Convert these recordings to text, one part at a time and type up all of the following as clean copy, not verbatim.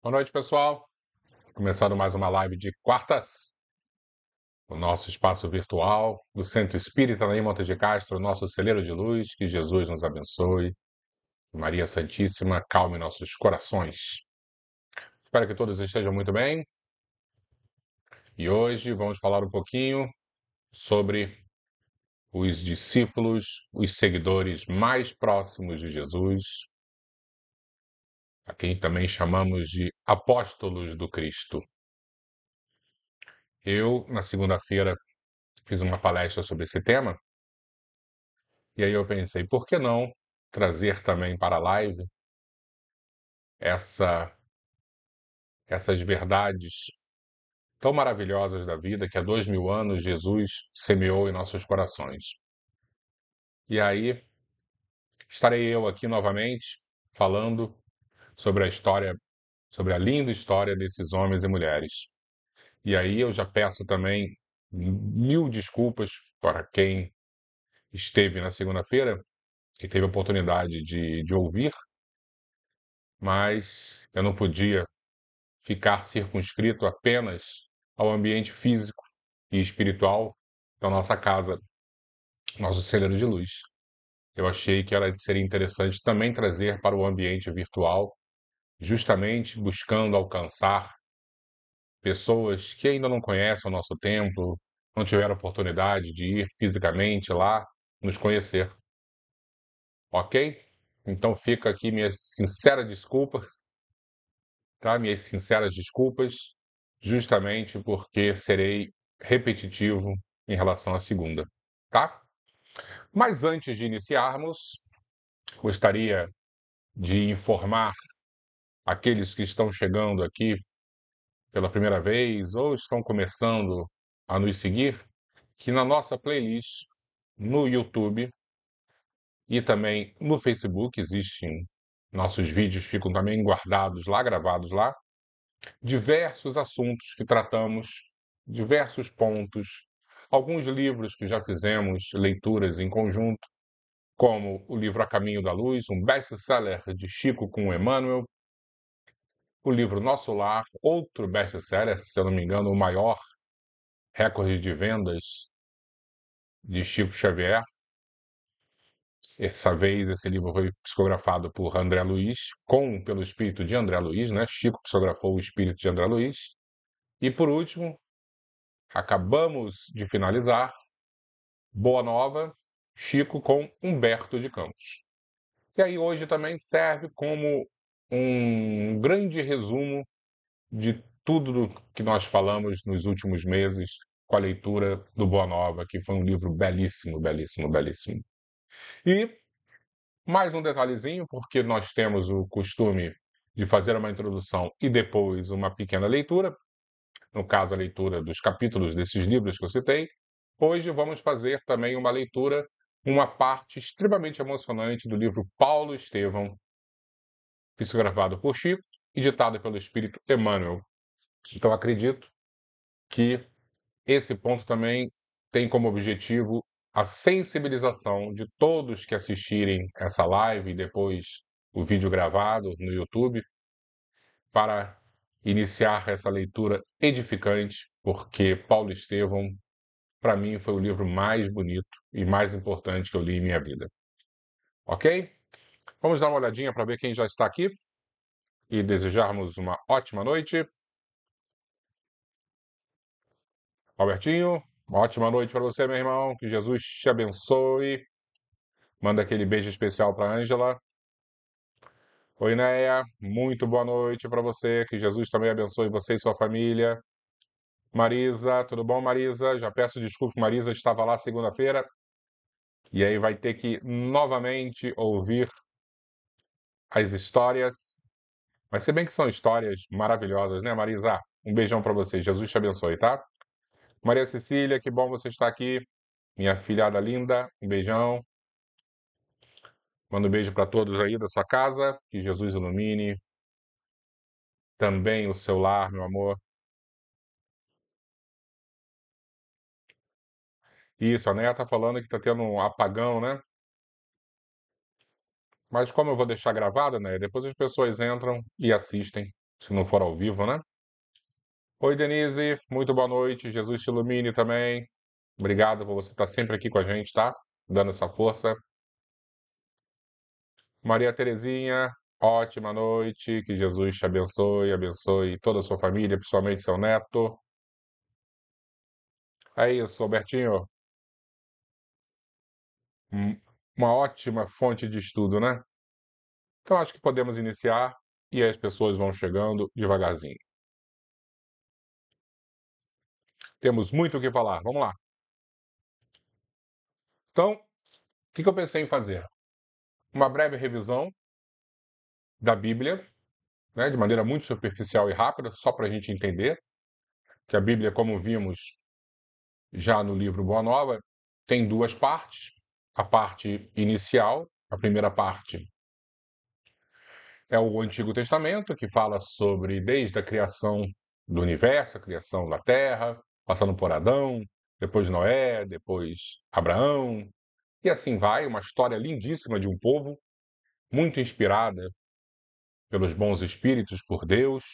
Boa noite, pessoal. Começando mais uma live de quartas, o nosso espaço virtual do Centro Espírita em Monte de Castro, nosso celeiro de luz. Que Jesus nos abençoe. Maria Santíssima, calme nossos corações. Espero que todos estejam muito bem. E hoje vamos falar um pouquinho sobre os discípulos, os seguidores mais próximos de Jesus, a quem também chamamos de apóstolos do Cristo. Eu, na segunda-feira, fiz uma palestra sobre esse tema. E aí eu pensei, por que não trazer também para a live essas verdades tão maravilhosas da vida que há 2000 anos Jesus semeou em nossos corações. E aí estarei eu aqui novamente falando sobre a história, sobre a linda história desses homens e mulheres. E aí eu já peço também mil desculpas para quem esteve na segunda-feira e teve a oportunidade de ouvir, mas eu não podia ficar circunscrito apenas ao ambiente físico e espiritual da nossa casa, nosso celeiro de luz. Eu achei que seria interessante também trazer para o ambiente virtual, justamente buscando alcançar pessoas que ainda não conhecem o nosso templo, não tiveram oportunidade de ir fisicamente lá nos conhecer. Ok? Então fica aqui minha sincera desculpa, tá? Minhas sinceras desculpas, justamente porque serei repetitivo em relação à segunda, tá? Mas antes de iniciarmos, gostaria de informar aqueles que estão chegando aqui pela primeira vez ou estão começando a nos seguir, que na nossa playlist no YouTube e também no Facebook existem nossos vídeos, ficam também guardados lá, gravados lá, diversos assuntos que tratamos, diversos pontos, alguns livros que já fizemos leituras em conjunto, como o livro A Caminho da Luz, um best-seller de Chico com Emmanuel, o livro Nosso Lar, outro best-seller, se eu não me engano, o maior recorde de vendas de Chico Xavier. Essa vez esse livro foi psicografado por André Luiz, pelo espírito de André Luiz, né? Chico psicografou o espírito de André Luiz. E por último, acabamos de finalizar Boa Nova, Chico com Humberto de Campos. E aí hoje também serve como um grande resumo de tudo que nós falamos nos últimos meses com a leitura do Boa Nova, que foi um livro belíssimo, belíssimo, belíssimo. E mais um detalhezinho, porque nós temos o costume de fazer uma introdução e depois uma pequena leitura, no caso a leitura dos capítulos desses livros que eu citei. Hoje vamos fazer também uma leitura, uma parte extremamente emocionante do livro Paulo Estevão, psicografado por Chico e ditado pelo espírito Emmanuel. Então acredito que esse ponto também tem como objetivo a sensibilização de todos que assistirem essa live e depois o vídeo gravado no YouTube, para iniciar essa leitura edificante, porque Paulo Estevão, para mim, foi o livro mais bonito e mais importante que eu li em minha vida. Ok? Vamos dar uma olhadinha para ver quem já está aqui e desejarmos uma ótima noite. Albertinho, uma ótima noite para você, meu irmão. Que Jesus te abençoe. Manda aquele beijo especial para Ângela. Oi, Neia. Muito boa noite para você. Que Jesus também abençoe você e sua família. Marisa, tudo bom, Marisa? Já peço desculpas, Marisa estava lá segunda-feira. E aí vai ter que novamente ouvir as histórias. Mas se bem que são histórias maravilhosas, né, Marisa? Um beijão para você. Jesus te abençoe, tá? Maria Cecília, que bom você estar aqui. Minha filhada linda, um beijão. Manda um beijo para todos aí da sua casa. Que Jesus ilumine também o seu lar, meu amor. Isso, a Neia tá falando que tá tendo um apagão, né? Mas como eu vou deixar gravado, né? Depois as pessoas entram e assistem. se não for ao vivo, né? Oi, Denise, muito boa noite. Jesus te ilumine também. Obrigado por você estar sempre aqui com a gente, tá? Dando essa força. Maria Terezinha, ótima noite. Que Jesus te abençoe, abençoe toda a sua família, principalmente seu neto. É isso, Albertinho. Uma ótima fonte de estudo, né? Então acho que podemos iniciar e aí as pessoas vão chegando devagarzinho. Temos muito o que falar. Vamos lá. Então, o que eu pensei em fazer? Uma breve revisão da Bíblia, né, de maneira muito superficial e rápida, só para a gente entender que a Bíblia, como vimos já no livro Boa Nova, tem duas partes. A parte inicial, a primeira parte, é o Antigo Testamento, que fala sobre desde a criação do universo, a criação da Terra, passando por Adão, depois Noé, depois Abraão, e assim vai, uma história lindíssima de um povo, muito inspirada pelos bons espíritos, por Deus,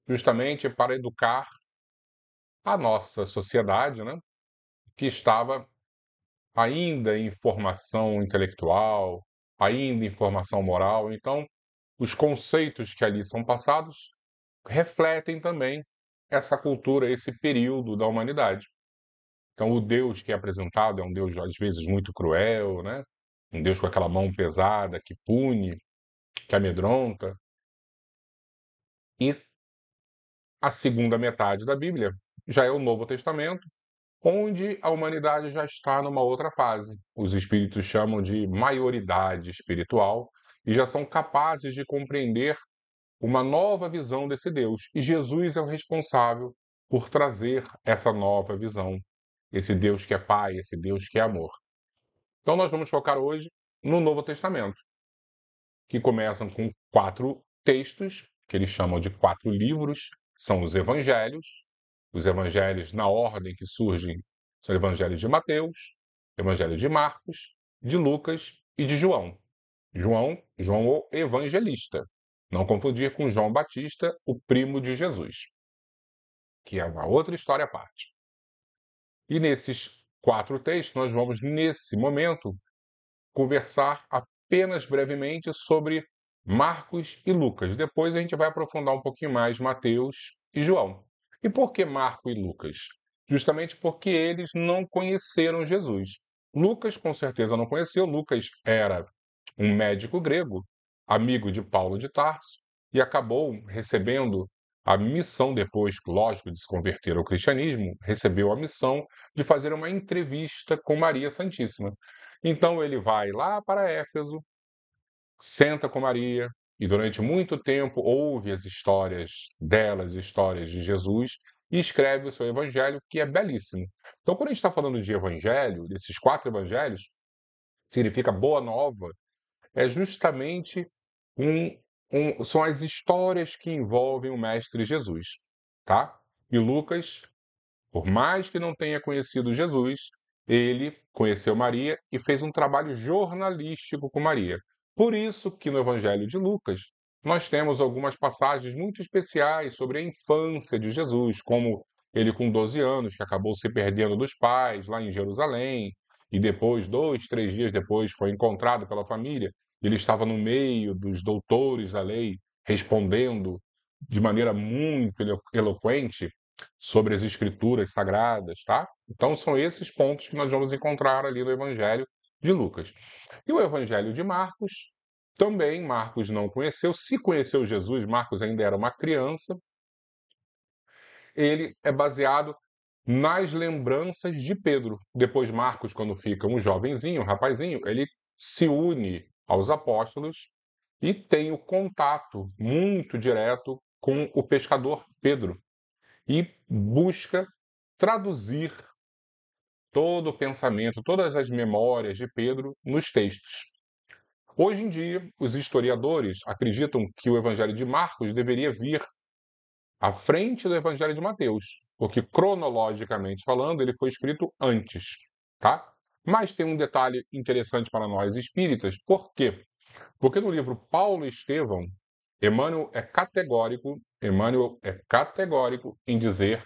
justamente para educar a nossa sociedade, né, que estava ainda em formação intelectual, ainda em formação moral. Então, os conceitos que ali são passados refletem também essa cultura, esse período da humanidade. Então, o Deus que é apresentado é um Deus, às vezes, muito cruel, né? Um Deus com aquela mão pesada que pune, que amedronta. E a segunda metade da Bíblia já é o Novo Testamento, onde a humanidade já está numa outra fase. Os espíritos chamam de maioridade espiritual e já são capazes de compreender uma nova visão desse Deus. E Jesus é o responsável por trazer essa nova visão, esse Deus que é Pai, esse Deus que é amor. Então nós vamos focar hoje no Novo Testamento, que começam com 4 textos, que eles chamam de 4 livros, são os evangelhos na ordem que surgem são evangelhos de Mateus, evangelho de Marcos, de Lucas e de João. João o evangelista. Não confundir com João Batista, o primo de Jesus, que é uma outra história à parte. E nesses 4 textos, nós vamos, nesse momento, conversar apenas brevemente sobre Marcos e Lucas. Depois a gente vai aprofundar um pouquinho mais Mateus e João. E por que Marco e Lucas? Justamente porque eles não conheceram Jesus. Lucas, com certeza, não conheceu. Lucas era um médico grego, amigo de Paulo de Tarso, e acabou recebendo a missão, depois, lógico, de se converter ao cristianismo, recebeu a missão de fazer uma entrevista com Maria Santíssima. Então ele vai lá para Éfeso, senta com Maria e durante muito tempo ouve as histórias delas, histórias de Jesus, e escreve o seu evangelho, que é belíssimo. Então, quando a gente está falando de evangelho, desses 4 evangelhos, significa boa nova, é justamente um, são as histórias que envolvem o Mestre Jesus, tá? E Lucas, por mais que não tenha conhecido Jesus, ele conheceu Maria e fez um trabalho jornalístico com Maria. Por isso que no Evangelho de Lucas nós temos algumas passagens muito especiais sobre a infância de Jesus, como ele com 12 anos, que acabou se perdendo dos pais lá em Jerusalém, e depois, 2, 3 dias depois, foi encontrado pela família. Ele estava no meio dos doutores da lei, respondendo de maneira muito eloquente sobre as escrituras sagradas, tá? Então são esses pontos que nós vamos encontrar ali no Evangelho de Lucas. E o Evangelho de Marcos, também Marcos não conheceu, se conheceu Jesus, Marcos ainda era uma criança, ele é baseado nas lembranças de Pedro. Depois Marcos, quando fica um jovenzinho, um rapazinho, ele se une aos apóstolos e tem o contato muito direto com o pescador Pedro e busca traduzir todo o pensamento, todas as memórias de Pedro nos textos. Hoje em dia, os historiadores acreditam que o Evangelho de Marcos deveria vir à frente do Evangelho de Mateus, porque cronologicamente falando, ele foi escrito antes, tá? Mas tem um detalhe interessante para nós espíritas, por quê? Porque no livro Paulo e Estevão, Emmanuel é categórico em dizer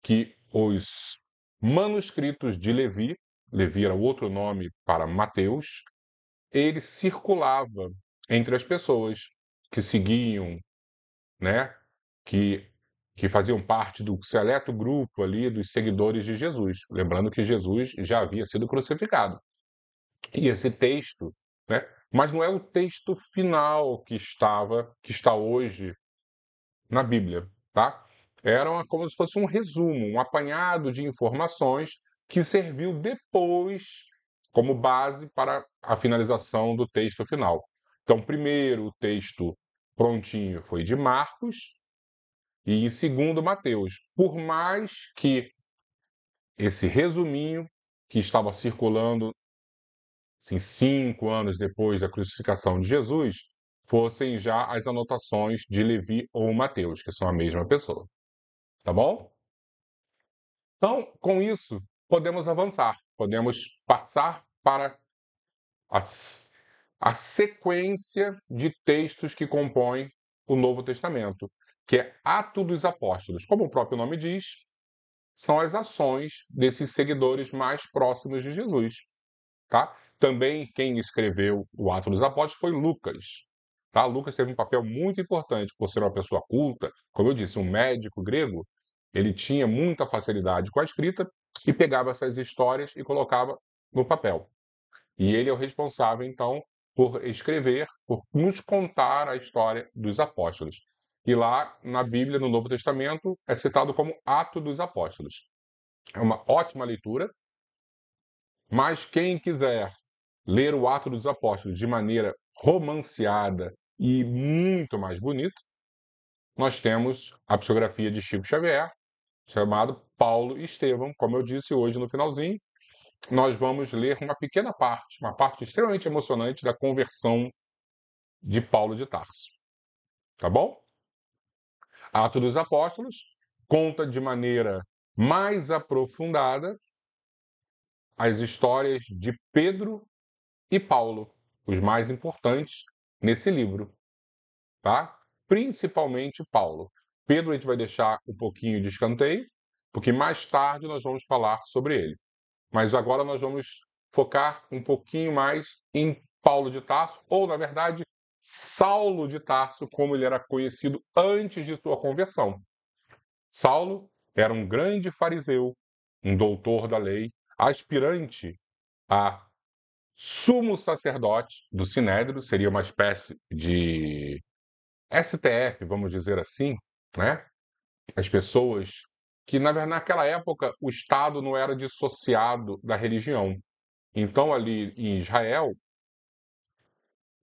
que os manuscritos de Levi, Levi era outro nome para Mateus, ele circulava entre as pessoas que seguiam, né, que, que faziam parte do seleto grupo ali dos seguidores de Jesus. Lembrando que Jesus já havia sido crucificado. E esse texto, né, mas não é o texto final que está hoje na Bíblia, tá? Como se fosse um resumo, um apanhado de informações que serviu depois como base para a finalização do texto final. Então, primeiro o texto prontinho foi de Marcos e em segundo Mateus. Por mais que esse resuminho que estava circulando assim, 5 anos depois da crucificação de Jesus, fossem já as anotações de Levi ou Mateus, que são a mesma pessoa. Tá bom? Então, com isso, podemos avançar, podemos passar para a, a sequência de textos que compõem o Novo Testamento, que é Atos dos Apóstolos. Como o próprio nome diz, são as ações desses seguidores mais próximos de Jesus. Tá? Também quem escreveu o Atos dos Apóstolos foi Lucas. Tá? Lucas teve um papel muito importante por ser uma pessoa culta, como eu disse, um médico grego. Ele tinha muita facilidade com a escrita e pegava essas histórias e colocava no papel. E ele é o responsável, então, por escrever, por nos contar a história dos apóstolos. E lá na Bíblia, no Novo Testamento, é citado como Atos dos Apóstolos. É uma ótima leitura, mas quem quiser ler o Atos dos Apóstolos de maneira romanceada e muito mais bonita, nós temos a psicografia de Chico Xavier, chamado Paulo e Estevão. Como eu disse hoje no finalzinho, nós vamos ler uma parte extremamente emocionante da conversão de Paulo de Tarso. Tá bom? Atos dos Apóstolos conta de maneira mais aprofundada as histórias de Pedro e Paulo, os mais importantes nesse livro, tá? Principalmente Paulo. Pedro a gente vai deixar um pouquinho de escanteio, porque mais tarde nós vamos falar sobre ele. Mas agora nós vamos focar um pouquinho mais em Paulo de Tarso, ou na verdade, Saulo de Tarso, como ele era conhecido antes de sua conversão. Saulo era um grande fariseu, um doutor da lei, aspirante a sumo sacerdote do Sinédrio, seria uma espécie de STF, vamos dizer assim, né? As pessoas que, na verdade, naquela época, o Estado não era dissociado da religião. Então, ali em Israel,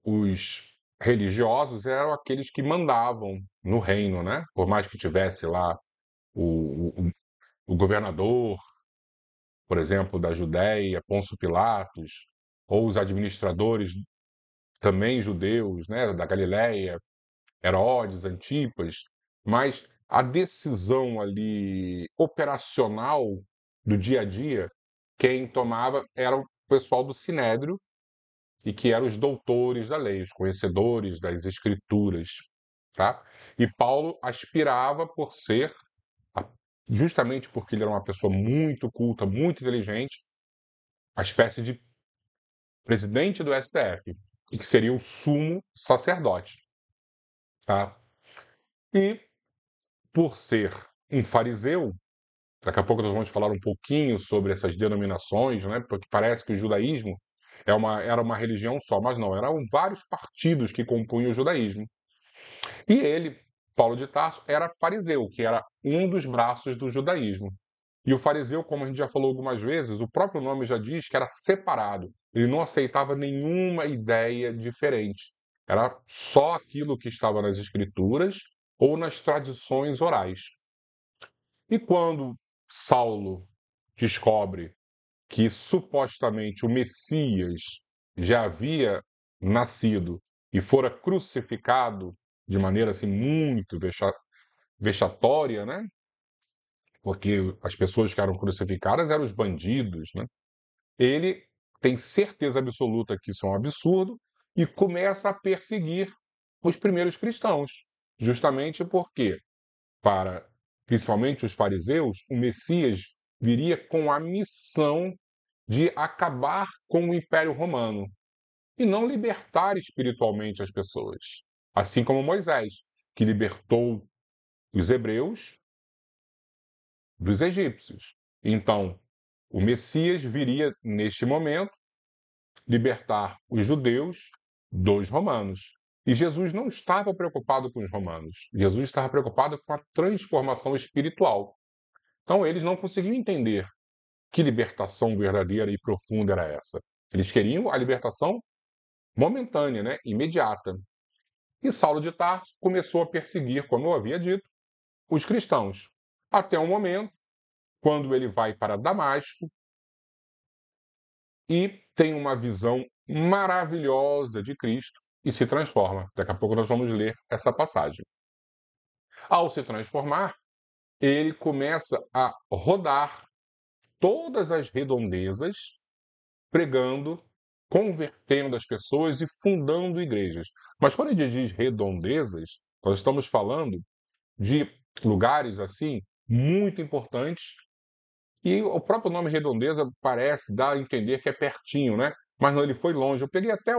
os religiosos eram aqueles que mandavam no reino, né? Por mais que tivesse lá o governador, por exemplo, da Judéia, Pôncio Pilatos, ou os administradores também judeus, né, da Galiléia, Herodes, Antipas, mas a decisão ali operacional do dia a dia, quem tomava era o pessoal do Sinédrio e que eram os doutores da lei, os conhecedores das escrituras, tá? E Paulo aspirava por ser, justamente porque ele era uma pessoa muito culta, muito inteligente, a espécie de presidente do STF, e que seria o sumo sacerdote, tá? E por ser um fariseu, daqui a pouco nós vamos falar um pouquinho sobre essas denominações, né? Porque parece que o judaísmo era uma religião só, mas não, eram vários partidos que compunham o judaísmo. E ele, Paulo de Tarso, era fariseu, que era um dos braços do judaísmo. E o fariseu, como a gente já falou algumas vezes, o próprio nome já diz que era separado. Ele não aceitava nenhuma ideia diferente. Era só aquilo que estava nas escrituras ou nas tradições orais. E quando Saulo descobre que supostamente o Messias já havia nascido e fora crucificado de maneira assim muito vexatória, né? Porque as pessoas que eram crucificadas eram os bandidos, né? Ele tem certeza absoluta que isso é um absurdo e começa a perseguir os primeiros cristãos, justamente porque, para principalmente os fariseus, o Messias viria com a missão de acabar com o Império Romano e não libertar espiritualmente as pessoas, assim como Moisés, que libertou os hebreus dos egípcios. Então, o Messias viria neste momento libertar os judeus dos romanos. E Jesus não estava preocupado com os romanos. Jesus estava preocupado com a transformação espiritual. Então, eles não conseguiam entender que libertação verdadeira e profunda era essa. Eles queriam a libertação momentânea, né? Imediata. E Saulo de Tarso começou a perseguir, como eu havia dito, os cristãos. Até o momento, quando ele vai para Damasco e tem uma visão maravilhosa de Cristo e se transforma. Daqui a pouco nós vamos ler essa passagem. Ao se transformar, ele começa a rodar todas as redondezas, pregando, convertendo as pessoas e fundando igrejas. Mas quando ele diz redondezas, nós estamos falando de lugares assim muito importantes. E o próprio nome Redondeza parece dar a entender que é pertinho, né? Mas não, ele foi longe. Eu peguei até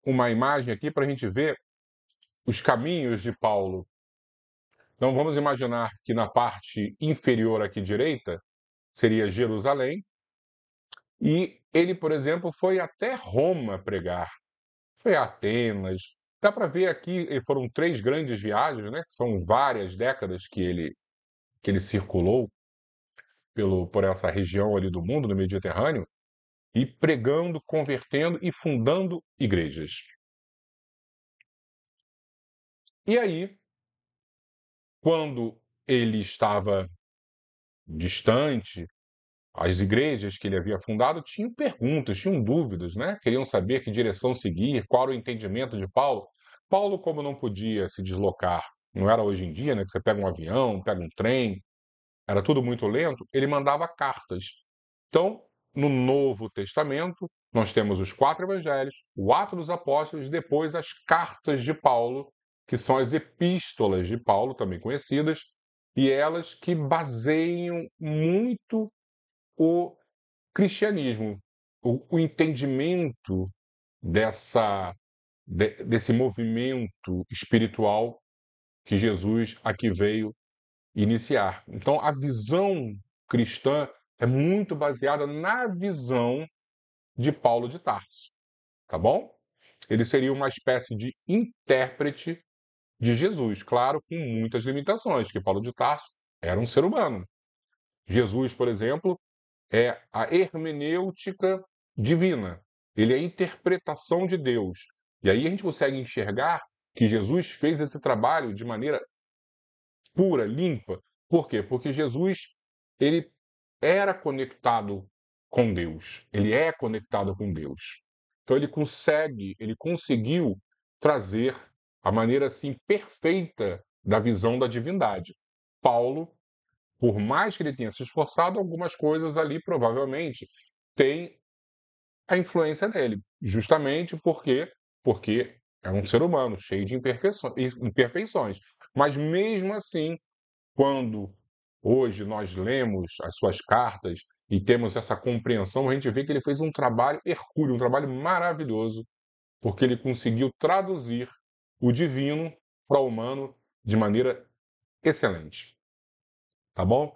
uma imagem aqui para a gente ver os caminhos de Paulo. Então vamos imaginar que na parte inferior aqui direita seria Jerusalém, e ele, por exemplo, foi até Roma pregar, foi a Atenas. Dá para ver aqui, foram 3 grandes viagens, né? São várias décadas que ele circulou por essa região ali do mundo, no Mediterrâneo, e pregando, convertendo e fundando igrejas. E aí, quando ele estava distante, as igrejas que ele havia fundado tinham perguntas, tinham dúvidas, né? Queriam saber que direção seguir, qual era o entendimento de Paulo. Paulo, como não podia se deslocar, não era hoje em dia, né? Que você pega um avião, pega um trem, era tudo muito lento, ele mandava cartas. Então, no Novo Testamento, nós temos os 4 evangelhos, o Ato dos Apóstolos, depois as cartas de Paulo, que são as epístolas de Paulo, também conhecidas, e elas que baseiam muito o cristianismo, o entendimento desse movimento espiritual que Jesus aqui veio iniciar. Então, a visão cristã é muito baseada na visão de Paulo de Tarso, tá bom? Ele seria uma espécie de intérprete de Jesus, claro, com muitas limitações, que Paulo de Tarso era um ser humano. Jesus, por exemplo, é a hermenêutica divina. Ele é a interpretação de Deus. E aí a gente consegue enxergar que Jesus fez esse trabalho de maneira pura, limpa. Por quê? Porque Jesus, ele era conectado com Deus. Ele é conectado com Deus. Então ele conseguiu trazer a maneira assim perfeita da visão da divindade. Paulo, por mais que ele tenha se esforçado, algumas coisas ali provavelmente têm a influência dele, justamente porque é um ser humano cheio de imperfeições. Mas mesmo assim, quando hoje nós lemos as suas cartas e temos essa compreensão, a gente vê que ele fez um trabalho hercúleo, um trabalho maravilhoso, porque ele conseguiu traduzir o divino para o humano de maneira excelente, tá bom?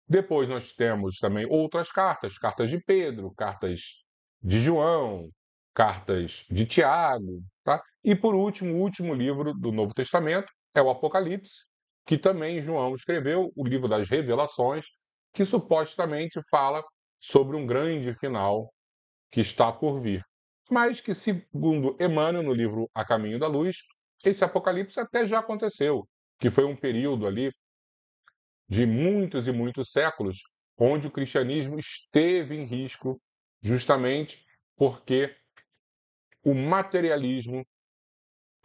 Depois nós temos também outras cartas, cartas de Pedro, cartas de João, cartas de Tiago, tá? E por último, o último livro do Novo Testamento é o Apocalipse, que também João escreveu, o livro das Revelações, que supostamente fala sobre um grande final que está por vir. Mas que, segundo Emmanuel, no livro A Caminho da Luz, esse Apocalipse até já aconteceu, que foi um período ali de muitos e muitos séculos, onde o cristianismo esteve em risco, justamente porque o materialismo,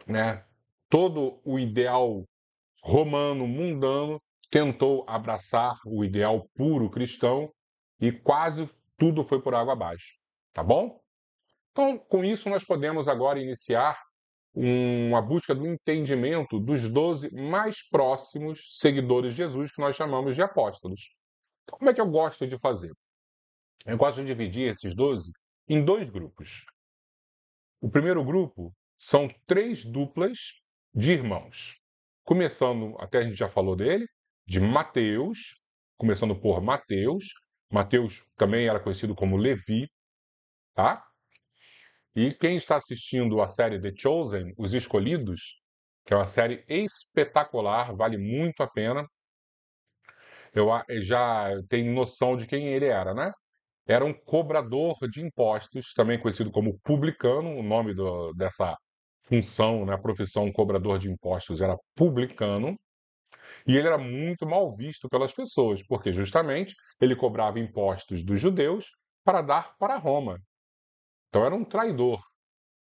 né, todo o ideal romano, mundano, tentou abraçar o ideal puro cristão e quase tudo foi por água abaixo. Tá bom? Então, com isso, nós podemos agora iniciar uma busca do entendimento dos 12 mais próximos seguidores de Jesus, que nós chamamos de apóstolos. Então, como é que eu gosto de fazer? Eu gosto de dividir esses 12 em dois grupos. O primeiro grupo são 3 duplas de irmãos. Começando, até a gente já falou dele, de Mateus, começando por Mateus. Mateus também era conhecido como Levi, tá? E quem está assistindo a série The Chosen, Os Escolhidos, que é uma série espetacular, vale muito a pena. Eu já tenho noção de quem ele era, né? Era um cobrador de impostos, também conhecido como publicano, o nome dessa função, né, profissão cobrador de impostos era publicano, e ele era muito mal visto pelas pessoas, porque justamente ele cobrava impostos dos judeus para dar para Roma. Então era um traidor.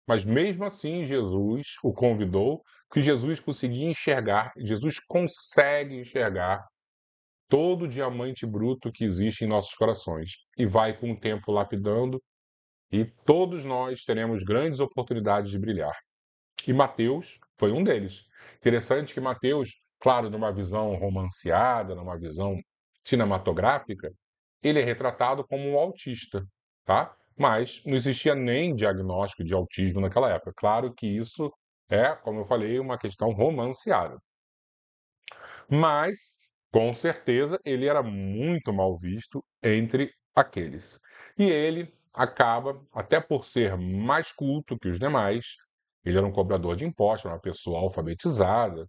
Mas mesmo assim, Jesus o convidou, que Jesus conseguia enxergar, Jesus consegue enxergar todo o diamante bruto que existe em nossos corações e vai com o tempo lapidando e todos nós teremos grandes oportunidades de brilhar. E Mateus foi um deles. Interessante que Mateus, claro, numa visão romanceada, numa visão cinematográfica, ele é retratado como um autista, tá? Mas não existia nem diagnóstico de autismo naquela época. Claro que isso é, como eu falei, uma questão romanceada. Mas, com certeza, ele era muito mal visto entre aqueles. E ele acaba, até por ser mais culto que os demais, ele era um cobrador de impostos, uma pessoa alfabetizada,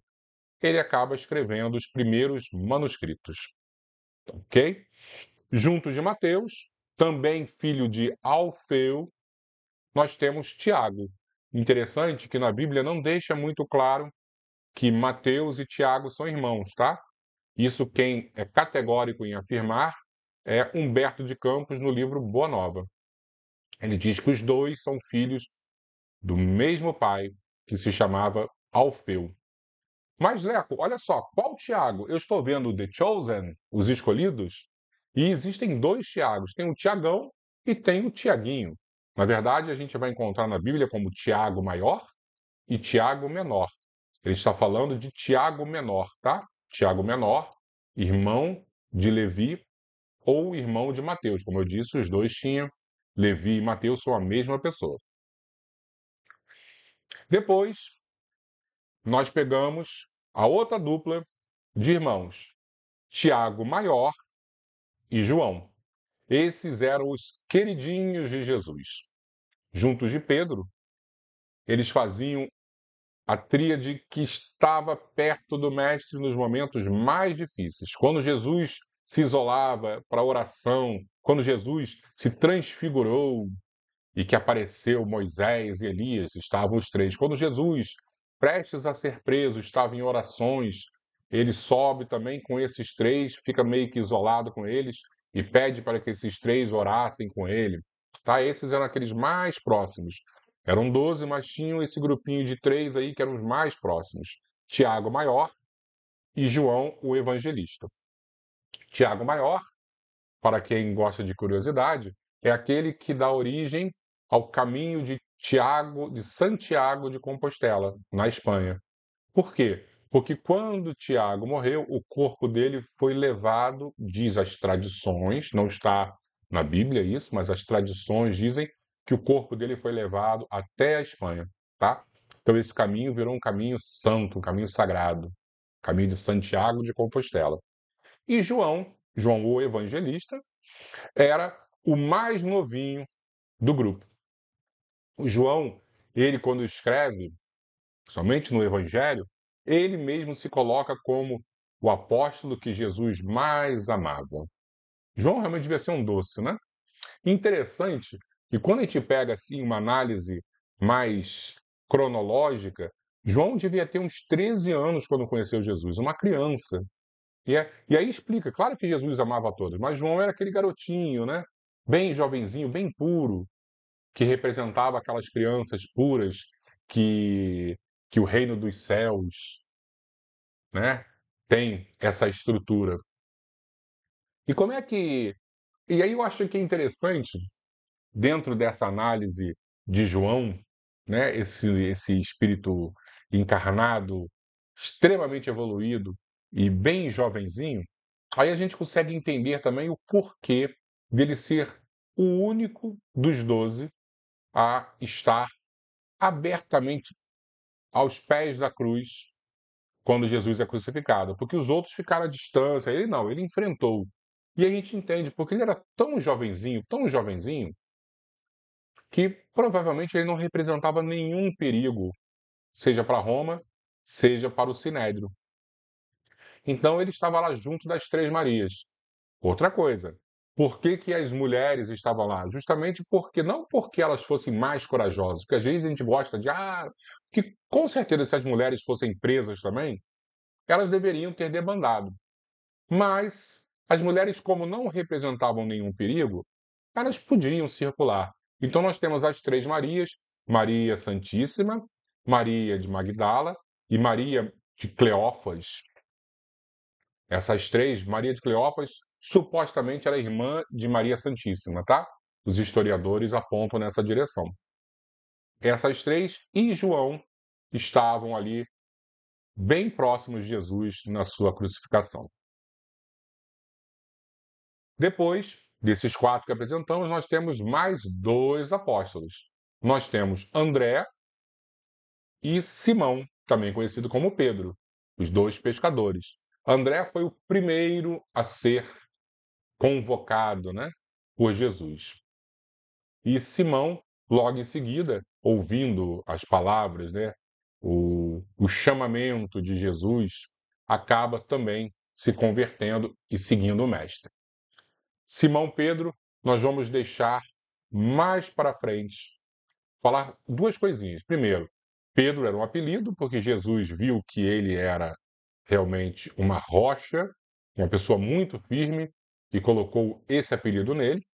ele acaba escrevendo os primeiros manuscritos, ok? Junto de Mateus, também filho de Alfeu, nós temos Tiago. Interessante que na Bíblia não deixa muito claro que Mateus e Tiago são irmãos, tá? Isso quem é categórico em afirmar é Humberto de Campos no livro Boa Nova. Ele diz que os dois são filhos do mesmo pai, que se chamava Alfeu. Mas, Leco, olha só, qual Tiago? Eu estou vendo The Chosen, os escolhidos, e existem dois Tiagos. Tem o Tiagão e tem o Tiaguinho. Na verdade, a gente vai encontrar na Bíblia como Tiago maior e Tiago menor. Ele está falando de Tiago menor, tá? Tiago menor, irmão de Levi ou irmão de Mateus. Como eu disse, os dois tinham. Levi e Mateus são a mesma pessoa. Depois, nós pegamos a outra dupla de irmãos, Tiago maior e João. Esses eram os queridinhos de Jesus. Juntos de Pedro, eles faziam a tríade que estava perto do Mestre nos momentos mais difíceis. Quando Jesus se isolava para a oração, quando Jesus se transfigurou e que apareceu Moisés e Elias, estavam os três. Quando Jesus, prestes a ser preso, estava em orações, ele sobe também com esses três, fica meio que isolado com eles e pede para que esses três orassem com ele. Tá? Esses eram aqueles mais próximos. Eram 12, mas tinham esse grupinho de três aí que eram os mais próximos. Tiago maior e João, o evangelista. Tiago maior, para quem gosta de curiosidade, é aquele que dá origem ao caminho de Tiago, de Santiago de Compostela, na Espanha. Por quê? Porque quando Tiago morreu, o corpo dele foi levado, diz as tradições, não está na Bíblia isso, mas as tradições dizem que o corpo dele foi levado até a Espanha, tá? Então esse caminho virou um caminho santo, um caminho sagrado, caminho de Santiago de Compostela. E João, João o Evangelista, era o mais novinho do grupo. O João, ele quando escreve, somente no Evangelho, ele mesmo se coloca como o apóstolo que Jesus mais amava. João realmente devia ser um doce, né? Interessante que quando a gente pega assim uma análise mais cronológica, João devia ter uns 13 anos quando conheceu Jesus, uma criança. E aí explica, claro que Jesus amava a todos, mas João era aquele garotinho, né? Bem jovenzinho, bem puro, que representava aquelas crianças puras que, que o reino dos céus, né, tem essa estrutura. E como é que. E aí eu acho que é interessante, dentro dessa análise de João, né, esse espírito encarnado, extremamente evoluído e bem jovenzinho, aí a gente consegue entender também o porquê dele ser o único dos 12 a estar abertamente aos pés da cruz quando Jesus é crucificado, porque os outros ficaram à distância, ele não, ele enfrentou. E a gente entende porque ele era tão jovenzinho, que provavelmente ele não representava nenhum perigo, seja para Roma, seja para o Sinédrio. Então ele estava lá junto das Três Marias. Outra coisa, por que, que as mulheres estavam lá? Justamente porque, não porque elas fossem mais corajosas, porque às vezes a gente gosta de, que com certeza se as mulheres fossem presas também, elas deveriam ter debandado. Mas as mulheres, como não representavam nenhum perigo, elas podiam circular. Então nós temos as Três Marias, Maria Santíssima, Maria de Magdala e Maria de Cleófas. Essas três, Maria de Cleófas, supostamente era irmã de Maria Santíssima, tá? Os historiadores apontam nessa direção. Essas três e João estavam ali bem próximos de Jesus na sua crucificação. Depois desses quatro que apresentamos, nós temos mais dois apóstolos. Nós temos André e Simão, também conhecido como Pedro, os dois pescadores. André foi o primeiro a ser convocado, né, por Jesus. E Simão, logo em seguida, ouvindo as palavras, né, o chamamento de Jesus, acaba também se convertendo e seguindo o Mestre. Simão Pedro, nós vamos deixar mais para frente falar duas coisinhas. Primeiro, Pedro era um apelido, porque Jesus viu que ele era realmente uma rocha, uma pessoa muito firme, e colocou esse apelido nele.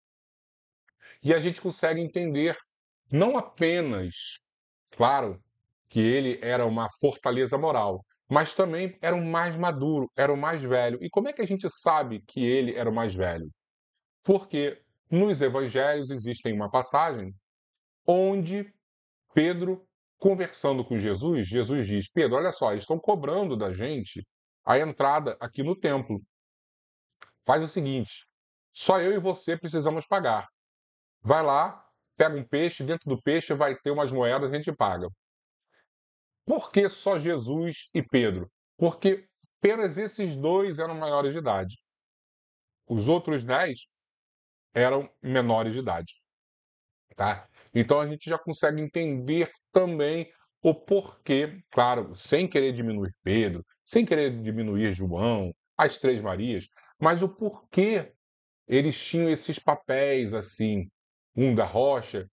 E a gente consegue entender não apenas, claro, que ele era uma fortaleza moral, mas também era o mais maduro, era o mais velho. E como é que a gente sabe que ele era o mais velho? Porque nos evangelhos existem uma passagem onde Pedro, conversando com Jesus, Jesus diz: Pedro, olha só, eles estão cobrando da gente a entrada aqui no templo. Faz o seguinte: só eu e você precisamos pagar. Vai lá, pega um peixe, dentro do peixe vai ter umas moedas, a gente paga. Por que só Jesus e Pedro? Porque apenas esses dois eram maiores de idade. Os outros 10 eram menores de idade. Tá? Então a gente já consegue entender também o porquê, claro, sem querer diminuir Pedro, sem querer diminuir João, as Três Marias, mas o porquê eles tinham esses papéis assim, um da rocha,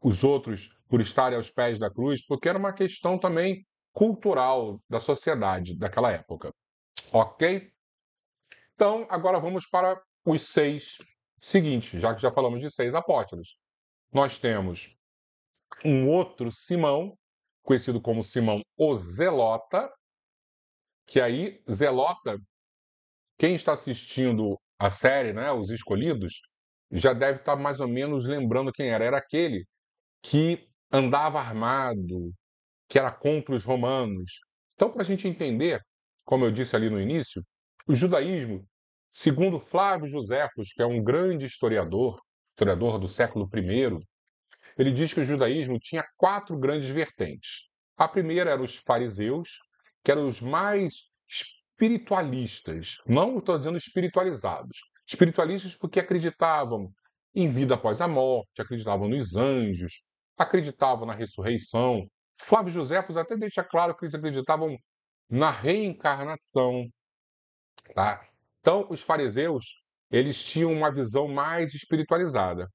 os outros por estarem aos pés da cruz, porque era uma questão também cultural da sociedade daquela época. Ok? Então, agora vamos para os seis seguintes, já que já falamos de seis apóstolos. Nós temos um outro Simão, conhecido como Simão o Zelota, que aí, Zelota, quem está assistindo a série, né, Os Escolhidos, já deve estar mais ou menos lembrando quem era. Era aquele que andava armado, que era contra os romanos. Então, para a gente entender, como eu disse ali no início, o judaísmo, segundo Flávio Joséfos, que é um grande historiador do século I, ele diz que o judaísmo tinha quatro grandes vertentes. A primeira eram os fariseus, que eram os mais espiritualistas, não estou dizendo espiritualizados. Espiritualistas porque acreditavam em vida após a morte, acreditavam nos anjos, acreditavam na ressurreição. Flávio Joséfos até deixa claro que eles acreditavam na reencarnação. Tá? Então, os fariseus, eles tinham uma visão mais espiritualizada.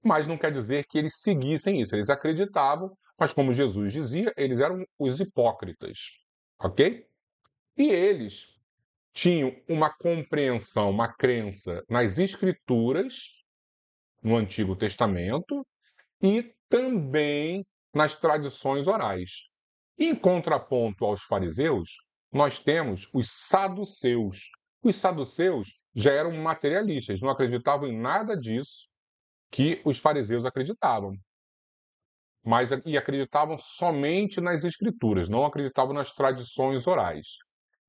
Mas não quer dizer que eles seguissem isso. Eles acreditavam, mas como Jesus dizia, eles eram os hipócritas. Ok? E eles tinham uma compreensão, uma crença nas Escrituras, no Antigo Testamento, e também nas tradições orais. Em contraponto aos fariseus, nós temos os saduceus. Os saduceus já eram materialistas, não acreditavam em nada disso que os fariseus acreditavam. e acreditavam somente nas escrituras, não acreditavam nas tradições orais.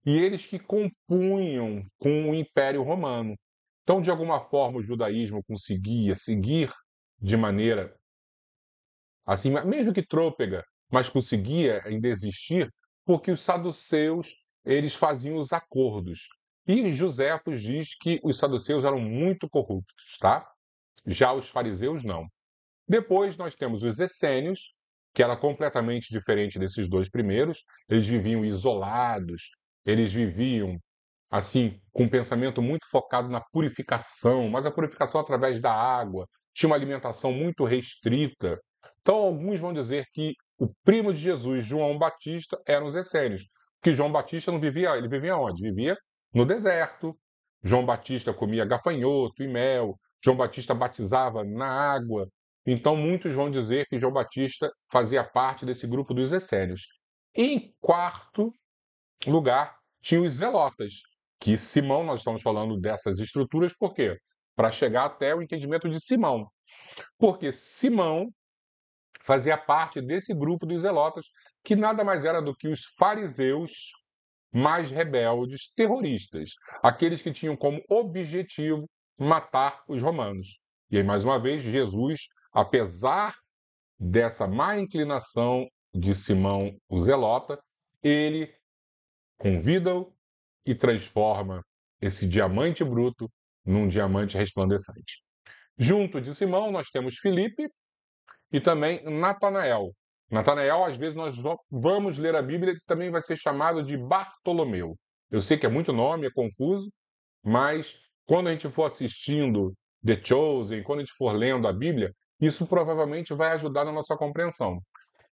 E eles que compunham com o Império Romano. Então, de alguma forma, o judaísmo conseguia seguir de maneira assim, mesmo que trôpega, mas conseguia ainda existir, porque os saduceus eles faziam os acordos. E Joséfos diz que os saduceus eram muito corruptos, tá? Já os fariseus não. Depois nós temos os essênios, que era completamente diferente desses dois primeiros. Eles viviam isolados, eles viviam assim com um pensamento muito focado na purificação, mas a purificação através da água, tinha uma alimentação muito restrita. Então alguns vão dizer que o primo de Jesus, João Batista, eram os essênios, que João Batista não vivia, ele vivia onde? Vivia no deserto. João Batista comia gafanhoto e mel. João Batista batizava na água. Então, muitos vão dizer que João Batista fazia parte desse grupo dos essênios. Em quarto lugar, tinha os zelotas, que Simão, nós estamos falando dessas estruturas, por quê? Para chegar até o entendimento de Simão. Porque Simão fazia parte desse grupo dos zelotas, que nada mais era do que os fariseus mais rebeldes, terroristas, aqueles que tinham como objetivo matar os romanos. E aí, mais uma vez, Jesus, apesar dessa má inclinação de Simão o Zelota, ele convida-o e transforma esse diamante bruto num diamante resplandecente. Junto de Simão, nós temos Filipe e também Natanael. Natanael, às vezes, nós vamos ler a Bíblia, ele também vai ser chamado de Bartolomeu. Eu sei que é muito nome, é confuso, mas quando a gente for assistindo The Chosen, quando a gente for lendo a Bíblia, isso provavelmente vai ajudar na nossa compreensão.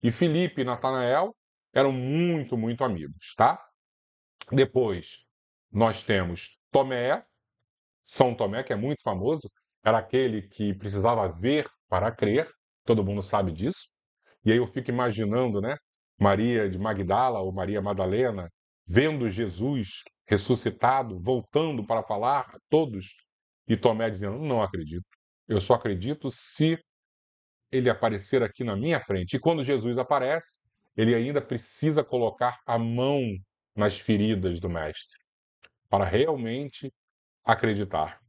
E Filipe e Natanael eram muito, muito amigos, tá? Depois, nós temos Tomé, São Tomé, que é muito famoso, era aquele que precisava ver para crer, todo mundo sabe disso. E aí eu fico imaginando, né, Maria de Magdala ou Maria Madalena vendo Jesus ressuscitado, voltando para falar a todos, e Tomé dizendo: "Não acredito. Eu só acredito se ele aparecer aqui na minha frente". E quando Jesus aparece, ele ainda precisa colocar a mão nas feridas do mestre para realmente acreditar.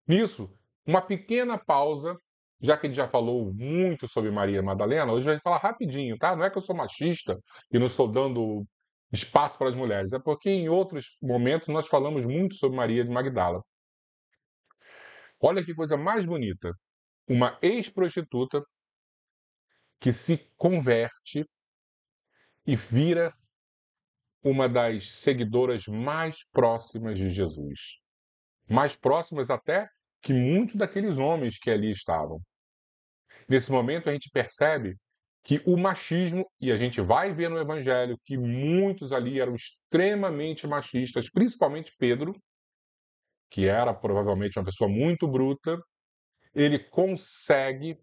Nisso, uma pequena pausa, já que a gente já falou muito sobre Maria Madalena, hoje a gente vai falar rapidinho, tá? Não é que eu sou machista e não estou dando espaço para as mulheres, é porque em outros momentos nós falamos muito sobre Maria de Magdala. Olha que coisa mais bonita. Uma ex-prostituta que se converte e vira uma das seguidoras mais próximas de Jesus. Mais próximas até que muitos daqueles homens que ali estavam. Nesse momento, a gente percebe que o machismo, e a gente vai ver no Evangelho que muitos ali eram extremamente machistas, principalmente Pedro, que era provavelmente uma pessoa muito bruta, ele consegue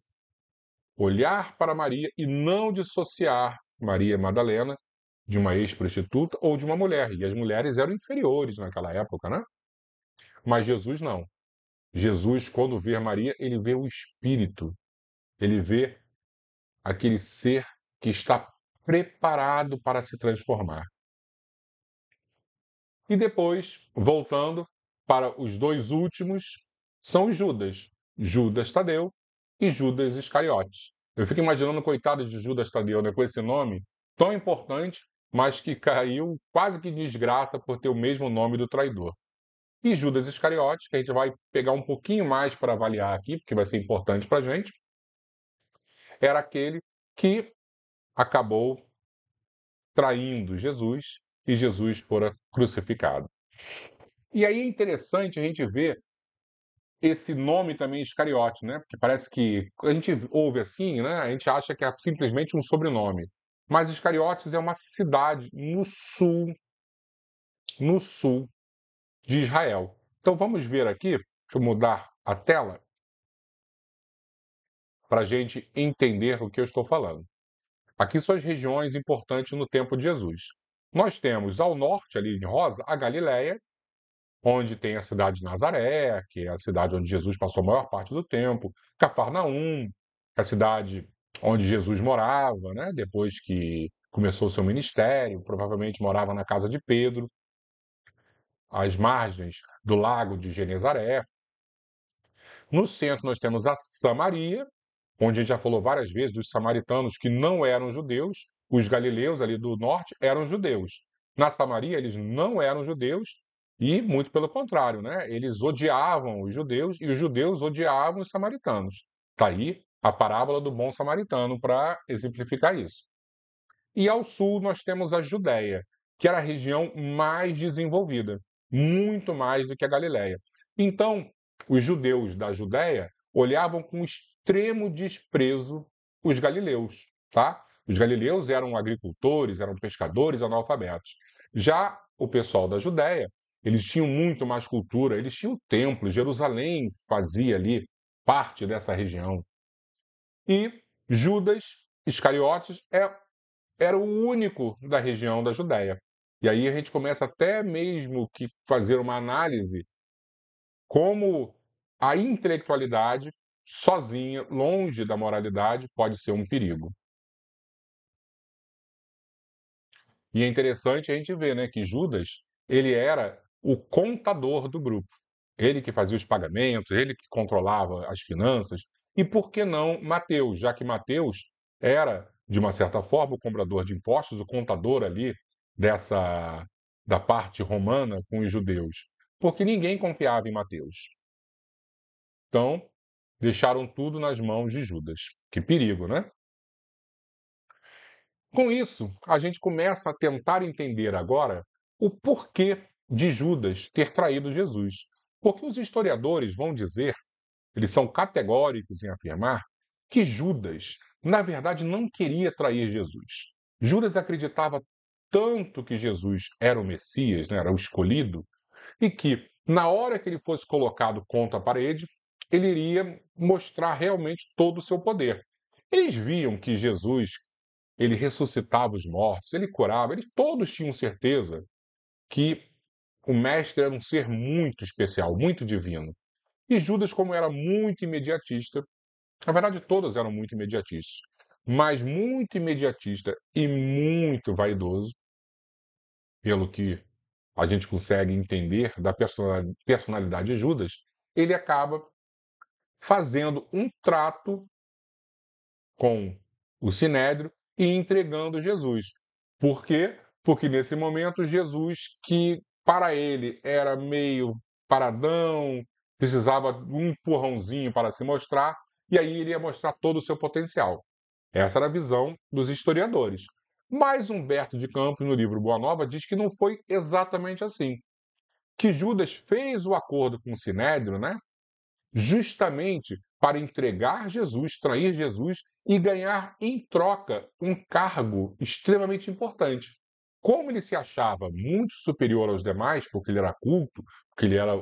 olhar para Maria e não dissociar Maria Madalena de uma ex-prostituta ou de uma mulher. E as mulheres eram inferiores naquela época, né? Mas Jesus não. Jesus, quando vê Maria, ele vê o Espírito, ele vê aquele ser que está preparado para se transformar. E depois, voltando para os dois últimos, são os Judas. Judas Tadeu e Judas Iscariotes. Eu fico imaginando o coitado de Judas Tadeu, né, com esse nome tão importante, mas que caiu quase que em desgraça por ter o mesmo nome do traidor. E Judas Iscariotes, que a gente vai pegar um pouquinho mais para avaliar aqui, porque vai ser importante para a gente, era aquele que acabou traindo Jesus e Jesus fora crucificado. E aí é interessante a gente ver esse nome também Iscariote, né? Porque parece que a gente ouve assim, né? A gente acha que é simplesmente um sobrenome. Mas Iscariotes é uma cidade no sul de Israel. Então vamos ver aqui, deixa eu mudar a tela para a gente entender o que eu estou falando. Aqui são as regiões importantes no tempo de Jesus. Nós temos ao norte, ali em rosa, a Galileia, onde tem a cidade de Nazaré, que é a cidade onde Jesus passou a maior parte do tempo, Cafarnaum, que é a cidade onde Jesus morava, né? Depois que começou o seu ministério, provavelmente morava na casa de Pedro, às margens do lago de Genezaré. No centro nós temos a Samaria, onde a gente já falou várias vezes dos samaritanos que não eram judeus, os galileus ali do norte eram judeus. Na Samaria eles não eram judeus e, muito pelo contrário, né? Eles odiavam os judeus e os judeus odiavam os samaritanos. Está aí a parábola do bom samaritano para exemplificar isso. E ao sul nós temos a Judéia, que era a região mais desenvolvida, muito mais do que a Galiléia. Então, os judeus da Judéia olhavam com extremo desprezo os galileus, tá? Os galileus eram agricultores, eram pescadores, analfabetos. Já o pessoal da Judéia, eles tinham muito mais cultura, eles tinham templo, Jerusalém fazia ali parte dessa região. E Judas Iscariotes era o único da região da Judéia. E aí a gente começa até mesmo que fazer uma análise como a intelectualidade sozinha, longe da moralidade, pode ser um perigo. E é interessante a gente ver, né, que Judas, ele era o contador do grupo. Ele que fazia os pagamentos, ele que controlava as finanças. E por que não Mateus, já que Mateus era, de uma certa forma, o cobrador de impostos, o contador ali dessa da parte romana com os judeus? Porque ninguém confiava em Mateus. Então, deixaram tudo nas mãos de Judas. Que perigo, né? Com isso, a gente começa a tentar entender agora o porquê de Judas ter traído Jesus. Porque os historiadores vão dizer, eles são categóricos em afirmar, que Judas, na verdade, não queria trair Jesus. Judas acreditava tanto que Jesus era o Messias, né, era o escolhido, e que, na hora que ele fosse colocado contra a parede, ele iria mostrar realmente todo o seu poder. Eles viam que Jesus ele ressuscitava os mortos, ele curava, eles todos tinham certeza que o mestre era um ser muito especial, muito divino. E Judas, como era muito imediatista, na verdade todos eram muito imediatistas, mas muito imediatista e muito vaidoso, pelo que a gente consegue entender da personalidade de Judas, ele acaba fazendo um trato com o Sinédrio e entregando Jesus. Por quê? Porque nesse momento Jesus, que para ele era meio paradão, precisava de um empurrãozinho para se mostrar, e aí ele ia mostrar todo o seu potencial. Essa era a visão dos historiadores. Mas Humberto de Campos, no livro Boa Nova, diz que não foi exatamente assim. Que Judas fez o acordo com o Sinédrio, né? Justamente para entregar Jesus, trair Jesus e ganhar em troca um cargo extremamente importante. Como ele se achava muito superior aos demais, porque ele era culto, porque ele era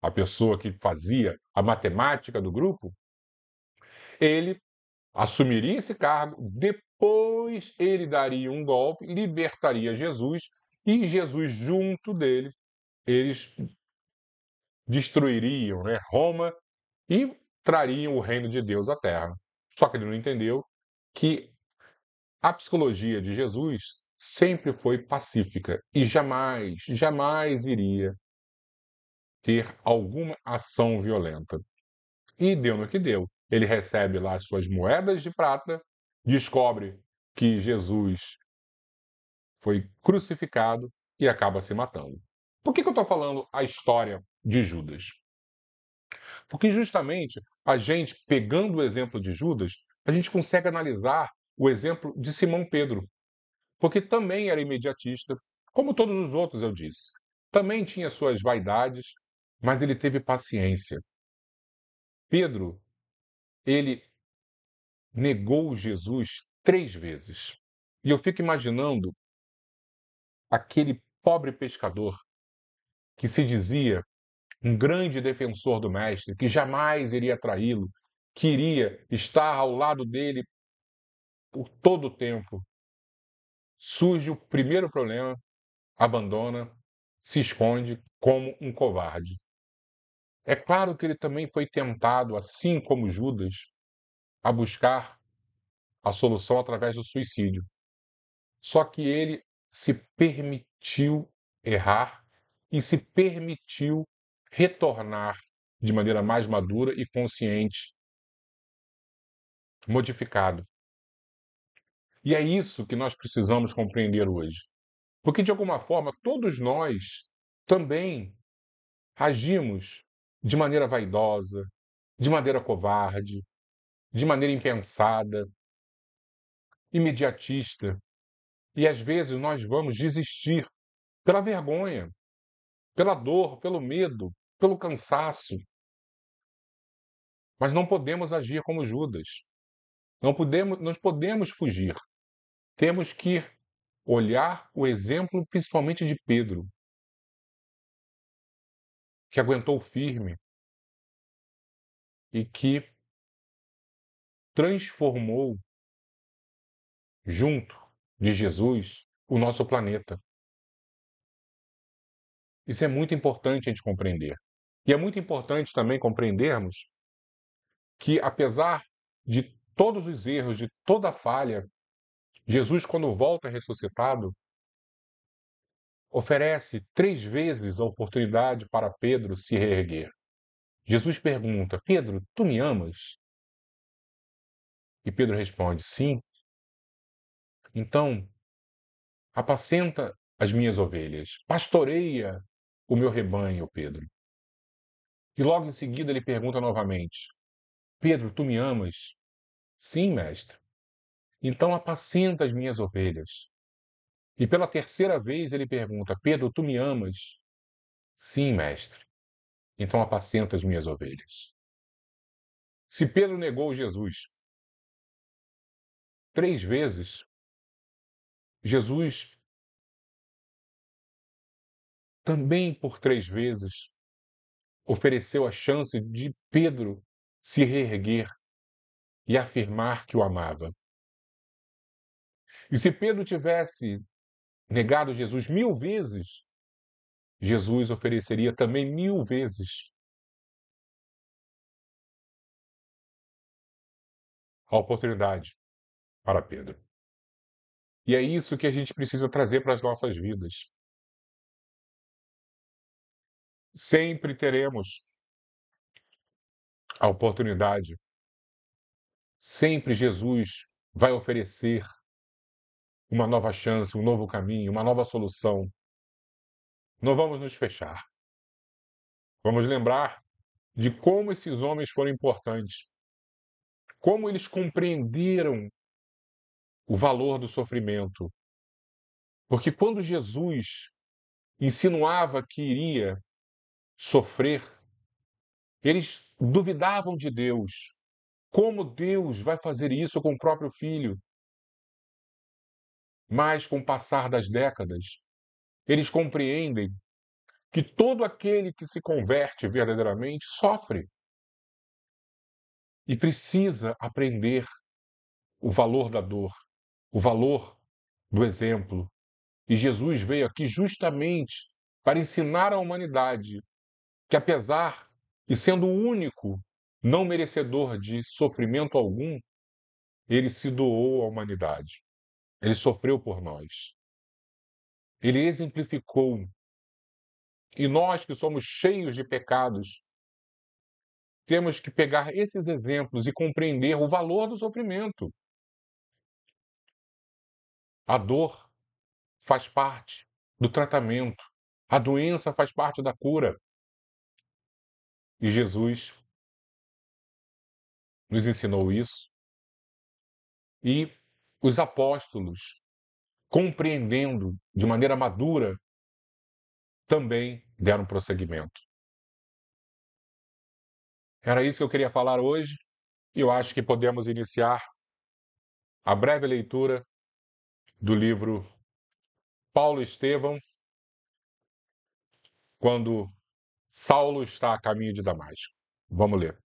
a pessoa que fazia a matemática do grupo, ele assumiria esse cargo, depois ele daria um golpe, libertaria Jesus e Jesus junto dele, eles destruiriam, né, Roma e trariam o reino de Deus à terra. Só que ele não entendeu que a psicologia de Jesus sempre foi pacífica e jamais, jamais iria ter alguma ação violenta. E deu no que deu. Ele recebe lá as suas moedas de prata, descobre que Jesus foi crucificado e acaba se matando. Por que eu estou falando a história de Judas? Porque justamente a gente, pegando o exemplo de Judas, a gente consegue analisar o exemplo de Simão Pedro, porque também era imediatista, como todos os outros, eu disse. Também tinha suas vaidades, mas ele teve paciência. Pedro, ele negou Jesus 3 vezes. E eu fico imaginando aquele pobre pescador que se dizia um grande defensor do mestre, que jamais iria traí-lo, que iria estar ao lado dele por todo o tempo. Surge o primeiro problema, abandona, se esconde como um covarde. É claro que ele também foi tentado, assim como Judas, a buscar a solução através do suicídio. Só que ele se permitiu errar e se permitiu retornar de maneira mais madura e consciente, modificado. E é isso que nós precisamos compreender hoje. Porque, de alguma forma, todos nós também agimos de maneira vaidosa, de maneira covarde, de maneira impensada, imediatista. E às vezes nós vamos desistir pela vergonha, pela dor, pelo medo, pelo cansaço. Mas não podemos agir como Judas. Nós podemos fugir. Temos que olhar o exemplo principalmente de Pedro, que aguentou firme e que transformou, junto de Jesus, o nosso planeta. Isso é muito importante a gente compreender. E é muito importante também compreendermos que, apesar de todos os erros, de toda a falha, Jesus, quando volta ressuscitado, oferece 3 vezes a oportunidade para Pedro se reerguer. Jesus pergunta: Pedro, tu me amas? E Pedro responde: sim. Então, apacenta as minhas ovelhas, pastoreia o meu rebanho, Pedro. E logo em seguida ele pergunta novamente: Pedro, tu me amas? Sim, mestre. Então apacenta as minhas ovelhas. E pela terceira vez ele pergunta: Pedro, tu me amas? Sim, mestre. Então apacenta as minhas ovelhas. Se Pedro negou Jesus 3 vezes, Jesus também por 3 vezes ofereceu a chance de Pedro se reerguer e afirmar que o amava. E se Pedro tivesse negado Jesus 1000 vezes, Jesus ofereceria também 1000 vezes a oportunidade para Pedro. E é isso que a gente precisa trazer para as nossas vidas. Sempre teremos a oportunidade. Sempre Jesus vai oferecer uma nova chance, um novo caminho, uma nova solução. Não vamos nos fechar. Vamos lembrar de como esses homens foram importantes, como eles compreenderam o valor do sofrimento. Porque quando Jesus insinuava que iria sofrer, eles duvidavam de Deus. Como Deus vai fazer isso com o próprio filho? Mas, com o passar das décadas, eles compreendem que todo aquele que se converte verdadeiramente sofre e precisa aprender o valor da dor, o valor do exemplo. E Jesus veio aqui justamente para ensinar à humanidade que, apesar de sendo o único não merecedor de sofrimento algum, ele se doou à humanidade. Ele sofreu por nós. Ele exemplificou. E nós que somos cheios de pecados, temos que pegar esses exemplos e compreender o valor do sofrimento. A dor faz parte do tratamento. A doença faz parte da cura. E Jesus nos ensinou isso. E os apóstolos, compreendendo de maneira madura, também deram prosseguimento. Era isso que eu queria falar hoje. E eu acho que podemos iniciar a breve leitura do livro Paulo e Estevão, quando Saulo está a caminho de Damasco. Vamos ler.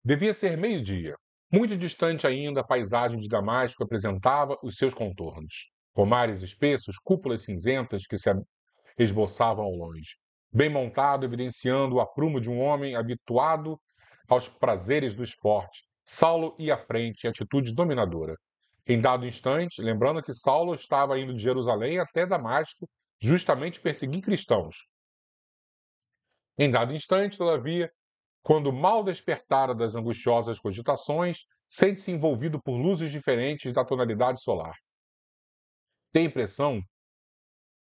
Devia ser meio-dia. Muito distante ainda, a paisagem de Damasco apresentava os seus contornos. Pomares espessos, cúpulas cinzentas que se esboçavam ao longe. bem montado, evidenciando o aprumo de um homem habituado aos prazeres do esporte. Saulo ia à frente, em atitude dominadora. Em dado instante, lembrando que Saulo estava indo de Jerusalém até Damasco, justamente perseguir cristãos. Em dado instante, todavia, quando mal despertara das angustiosas cogitações, sente-se envolvido por luzes diferentes da tonalidade solar. Tem a impressão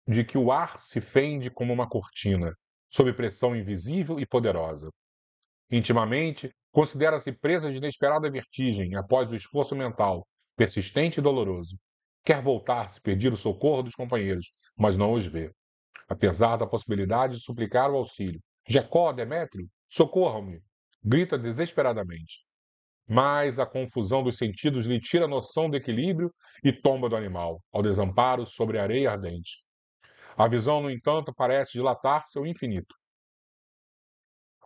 de que o ar se fende como uma cortina, sob pressão invisível e poderosa. Intimamente, considera-se presa de inesperada vertigem após o esforço mental, persistente e doloroso. Quer voltar-se, pedir o socorro dos companheiros, mas não os vê. Apesar da possibilidade de suplicar o auxílio. Jacó, Demétrio, socorram-me! Grita desesperadamente. Mas a confusão dos sentidos lhe tira a noção do equilíbrio e tomba do animal, ao desamparo sobre a areia ardente. A visão, no entanto, parece dilatar-se ao infinito.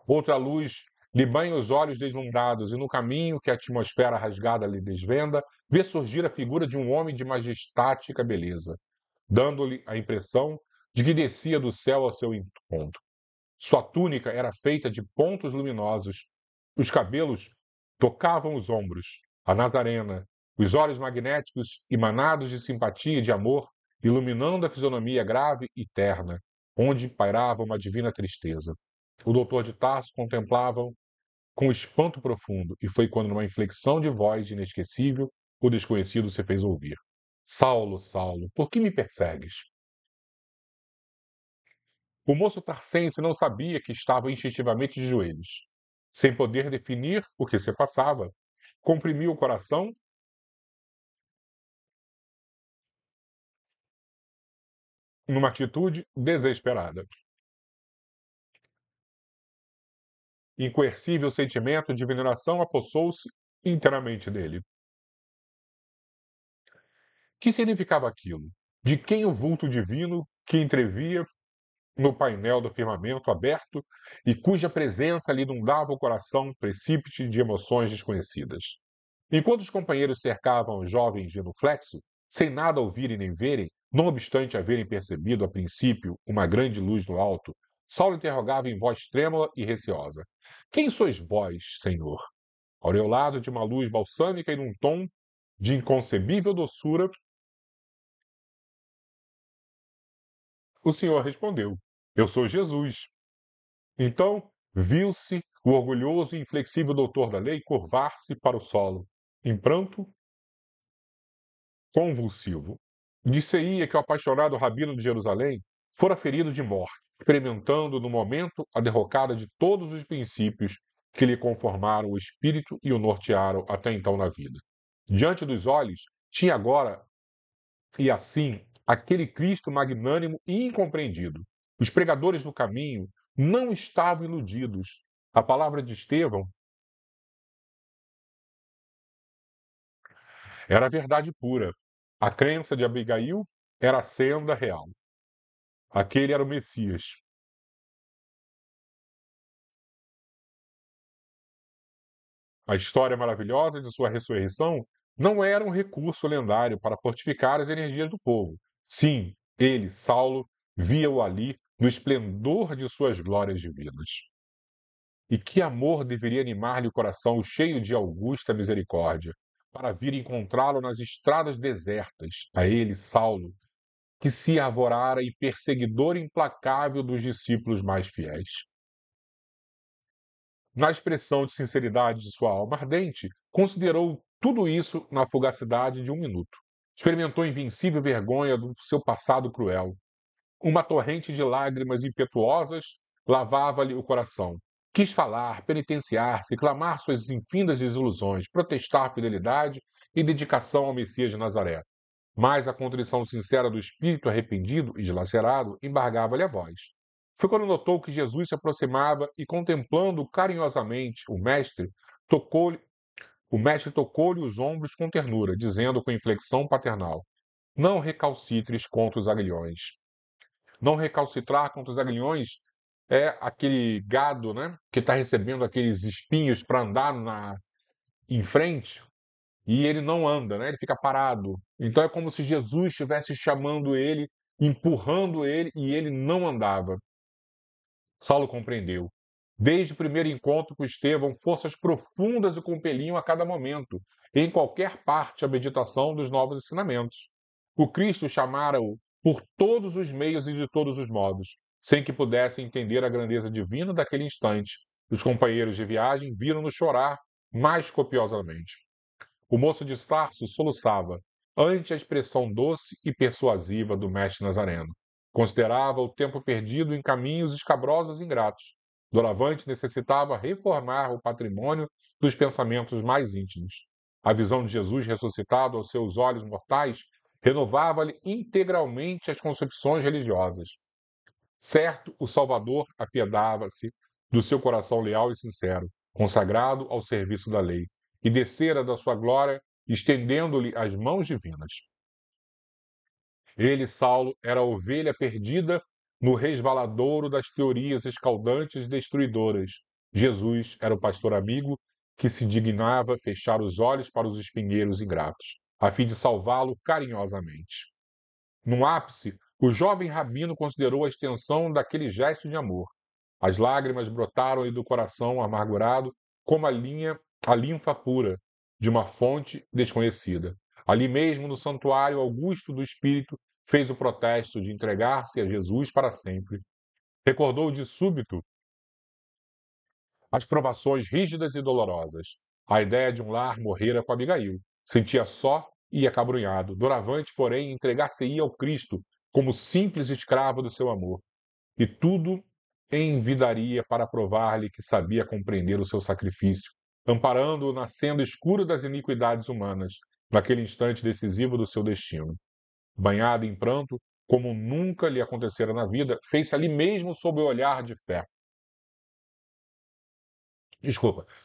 Outra luz lhe banha os olhos deslumbrados, e no caminho que a atmosfera rasgada lhe desvenda, vê surgir a figura de um homem de majestática beleza, dando-lhe a impressão de que descia do céu ao seu encontro. Sua túnica era feita de pontos luminosos, os cabelos tocavam os ombros, a Nazarena, os olhos magnéticos emanados de simpatia e de amor, iluminando a fisionomia grave e terna, onde pairava uma divina tristeza. O doutor de Tarso contemplava com espanto profundo, e foi quando, numa inflexão de voz inesquecível, o desconhecido se fez ouvir. Saulo, Saulo, por que me persegues? O moço tarcense não sabia que estava instintivamente de joelhos. Sem poder definir o que se passava, comprimiu o coração numa atitude desesperada. Incoercível sentimento de veneração apossou-se inteiramente dele. Que significava aquilo? De quem o vulto divino que entrevia no painel do firmamento aberto e cuja presença lhe inundava o coração precípite de emoções desconhecidas? Enquanto os companheiros cercavam o jovem genuflexo, sem nada ouvirem nem verem, não obstante haverem percebido a princípio uma grande luz no alto, Saulo interrogava em voz trêmula e receosa: Quem sois vós, Senhor? Aureolado de uma luz balsâmica e num tom de inconcebível doçura, o Senhor respondeu: Eu sou Jesus. Então viu-se o orgulhoso e inflexível doutor da lei curvar-se para o solo, em pranto convulsivo. Disse-ia que o apaixonado rabino de Jerusalém fora ferido de morte, experimentando no momento a derrocada de todos os princípios que lhe conformaram o espírito e o nortearam até então na vida. Diante dos olhos, tinha agora, e assim, aquele Cristo magnânimo e incompreendido. Os pregadores do caminho não estavam iludidos. A palavra de Estevão era verdade pura. A crença de Abigail era a senda real. Aquele era o Messias. A história maravilhosa de sua ressurreição não era um recurso lendário para fortificar as energias do povo. Sim, ele, Saulo, via-o ali no esplendor de suas glórias divinas. E que amor deveria animar-lhe o coração cheio de augusta misericórdia, para vir encontrá-lo nas estradas desertas, a ele, Saulo, que se arvorara e perseguidor implacável dos discípulos mais fiéis. Na expressão de sinceridade de sua alma ardente, considerou tudo isso na fugacidade de um minuto. Experimentou invencível vergonha do seu passado cruel. Uma torrente de lágrimas impetuosas lavava-lhe o coração. Quis falar, penitenciar-se, clamar suas infindas desilusões, protestar fidelidade e dedicação ao Messias de Nazaré. Mas a contrição sincera do espírito arrependido e dilacerado embargava-lhe a voz. Foi quando notou que Jesus se aproximava e, contemplando carinhosamente tocou o mestre tocou-lhe os ombros com ternura, dizendo com inflexão paternal: Não recalcitres contra os aguilhões. Não recalcitrar contra os aguilhões é aquele gado, né, que está recebendo aqueles espinhos para andar em frente e ele não anda, né, ele fica parado. Então é como se Jesus estivesse chamando ele, empurrando ele e ele não andava. Saulo compreendeu. Desde o primeiro encontro com Estevão, forças profundas o compeliam a cada momento, em qualquer parte, a meditação dos novos ensinamentos. O Cristo chamara-o por todos os meios e de todos os modos, sem que pudesse entender a grandeza divina daquele instante. Os companheiros de viagem viram-no chorar mais copiosamente. O moço de Tarso soluçava, ante a expressão doce e persuasiva do mestre Nazareno. Considerava o tempo perdido em caminhos escabrosos e ingratos. Doravante necessitava reformar o patrimônio dos pensamentos mais íntimos. A visão de Jesus ressuscitado aos seus olhos mortais renovava-lhe integralmente as concepções religiosas. Certo, o Salvador apiedava-se do seu coração leal e sincero, consagrado ao serviço da lei, e descera da sua glória, estendendo-lhe as mãos divinas. Ele, Saulo, era a ovelha perdida no resvaladouro das teorias escaldantes e destruidoras. Jesus era o pastor amigo que se dignava fechar os olhos para os espinheiros ingratos, a fim de salvá-lo carinhosamente. No ápice, o jovem rabino considerou a extensão daquele gesto de amor. As lágrimas brotaram-lhe do coração amargurado como a linfa pura de uma fonte desconhecida. Ali mesmo, no santuário augusto do Espírito, fez o protesto de entregar-se a Jesus para sempre. Recordou de súbito as provações rígidas e dolorosas. A ideia de um lar morrera com Abigail. Sentia só e acabrunhado. Doravante, porém, entregar-se-ia ao Cristo como simples escravo do seu amor. E tudo envidaria para provar-lhe que sabia compreender o seu sacrifício, amparando-o na senda escura das iniquidades humanas, naquele instante decisivo do seu destino. Banhado em pranto, como nunca lhe acontecera na vida, fez-se ali mesmo sob o olhar de fé.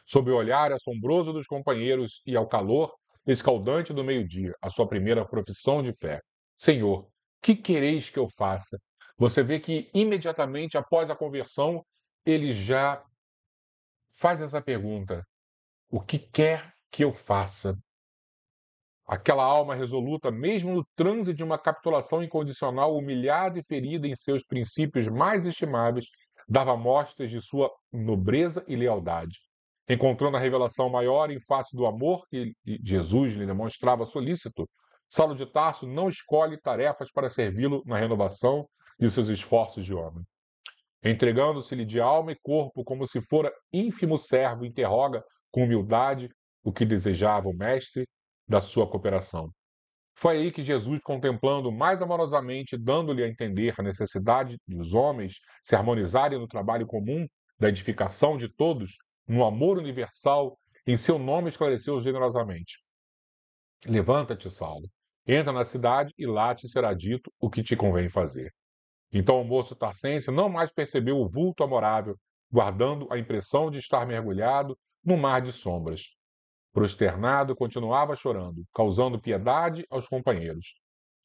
Sob o olhar assombroso dos companheiros e ao calor escaldante do meio-dia, a sua primeira profissão de fé. Senhor, que quereis que eu faça? Você vê que imediatamente após a conversão, ele já faz essa pergunta: o que quer que eu faça? Aquela alma resoluta, mesmo no transe de uma capitulação incondicional, humilhada e ferida em seus princípios mais estimáveis, dava mostras de sua nobreza e lealdade. Encontrando a revelação maior em face do amor que Jesus lhe demonstrava solícito, Saulo de Tarso não escolhe tarefas para servi-lo na renovação de seus esforços de homem. Entregando-se-lhe de alma e corpo como se fora ínfimo servo, interroga com humildade o que desejava o mestre da sua cooperação. Foi aí que Jesus, contemplando mais amorosamente, dando-lhe a entender a necessidade dos homens se harmonizarem no trabalho comum da edificação de todos, no amor universal, em seu nome esclareceu generosamente: levanta-te, Saulo, entra na cidade e lá te será dito o que te convém fazer. Então o moço tarcense não mais percebeu o vulto amorável, guardando a impressão de estar mergulhado no mar de sombras. Prosternado, continuava chorando, causando piedade aos companheiros.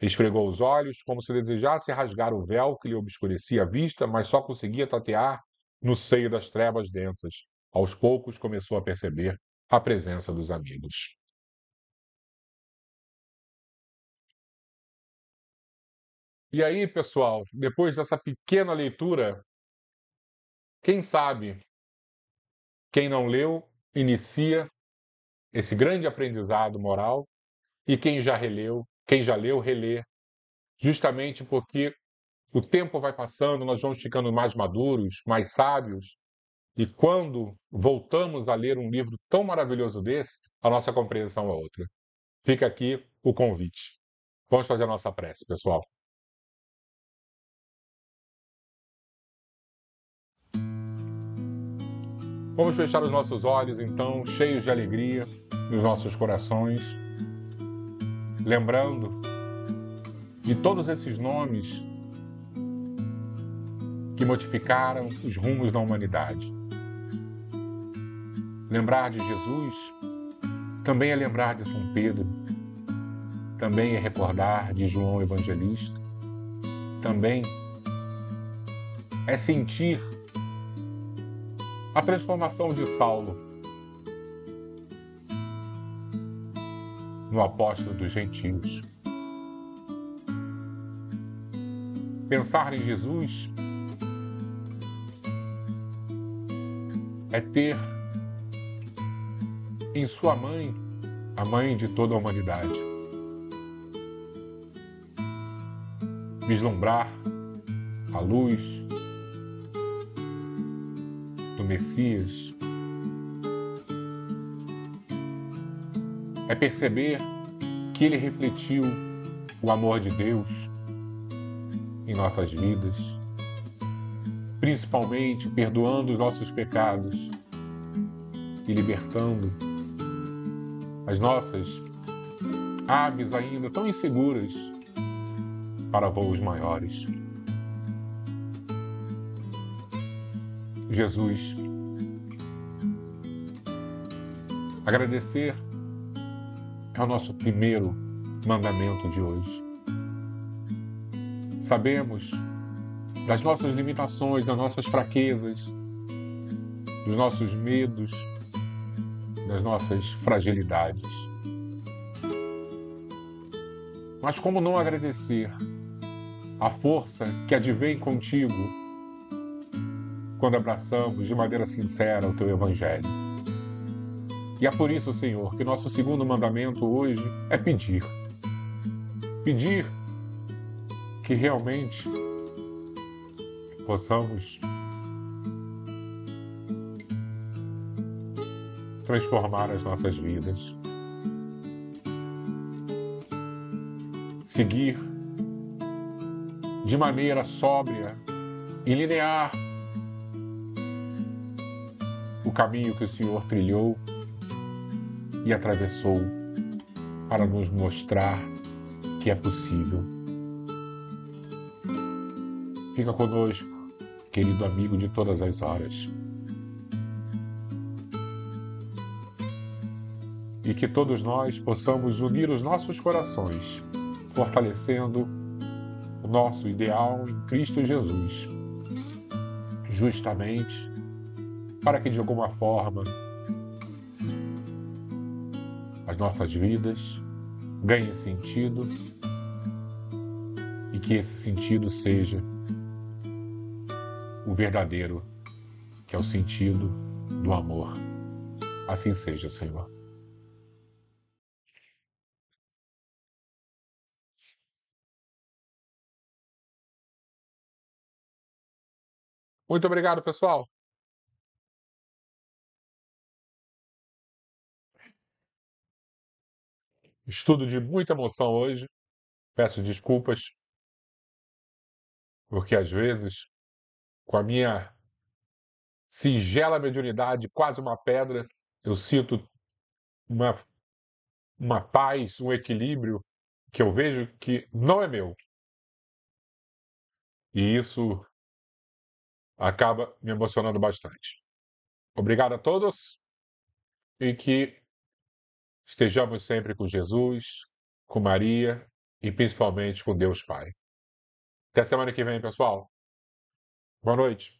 Esfregou os olhos, como se desejasse rasgar o véu que lhe obscurecia a vista, mas só conseguia tatear no seio das trevas densas. Aos poucos começou a perceber a presença dos amigos. E aí, pessoal, depois dessa pequena leitura, quem sabe, quem não leu, inicia esse grande aprendizado moral, e quem já leu, relê, justamente porque o tempo vai passando, nós vamos ficando mais maduros, mais sábios, e quando voltamos a ler um livro tão maravilhoso desse, a nossa compreensão é outra. Fica aqui o convite. Vamos fazer a nossa prece, pessoal. Vamos fechar os nossos olhos, então, cheios de alegria nos nossos corações, lembrando de todos esses nomes que modificaram os rumos da humanidade. Lembrar de Jesus também é lembrar de São Pedro, também é recordar de João Evangelista, também é sentir a transformação de Saulo no apóstolo dos gentios. Pensar em Jesus é ter em sua mãe a mãe de toda a humanidade. Vislumbrar a luz do Messias é perceber que ele refletiu o amor de Deus em nossas vidas, principalmente perdoando os nossos pecados e libertando as nossas aves ainda tão inseguras para voos maiores. Jesus, agradecer é o nosso primeiro mandamento de hoje. Sabemos das nossas limitações, das nossas fraquezas, dos nossos medos, das nossas fragilidades. Mas como não agradecer a força que advém contigo quando abraçamos de maneira sincera o teu Evangelho? E é por isso, Senhor, que nosso segundo mandamento hoje é pedir. Pedir que realmente possamos transformar as nossas vidas. Seguir de maneira sóbria e linear o caminho que o Senhor trilhou e atravessou para nos mostrar que é possível. Fica conosco, querido amigo de todas as horas. E que todos nós possamos unir os nossos corações, fortalecendo o nosso ideal em Cristo Jesus, justamente para que de alguma forma as nossas vidas ganhem sentido e que esse sentido seja o verdadeiro, que é o sentido do amor. Assim seja, Senhor. Muito obrigado, pessoal. Estudo de muita emoção hoje. Peço desculpas, porque às vezes, com a minha singela mediunidade, quase uma pedra, eu sinto uma, uma paz, um equilíbrio que eu vejo que não é meu. E isso acaba me emocionando bastante. Obrigado a todos e que estejamos sempre com Jesus, com Maria e principalmente com Deus Pai. Até semana que vem, pessoal. Boa noite.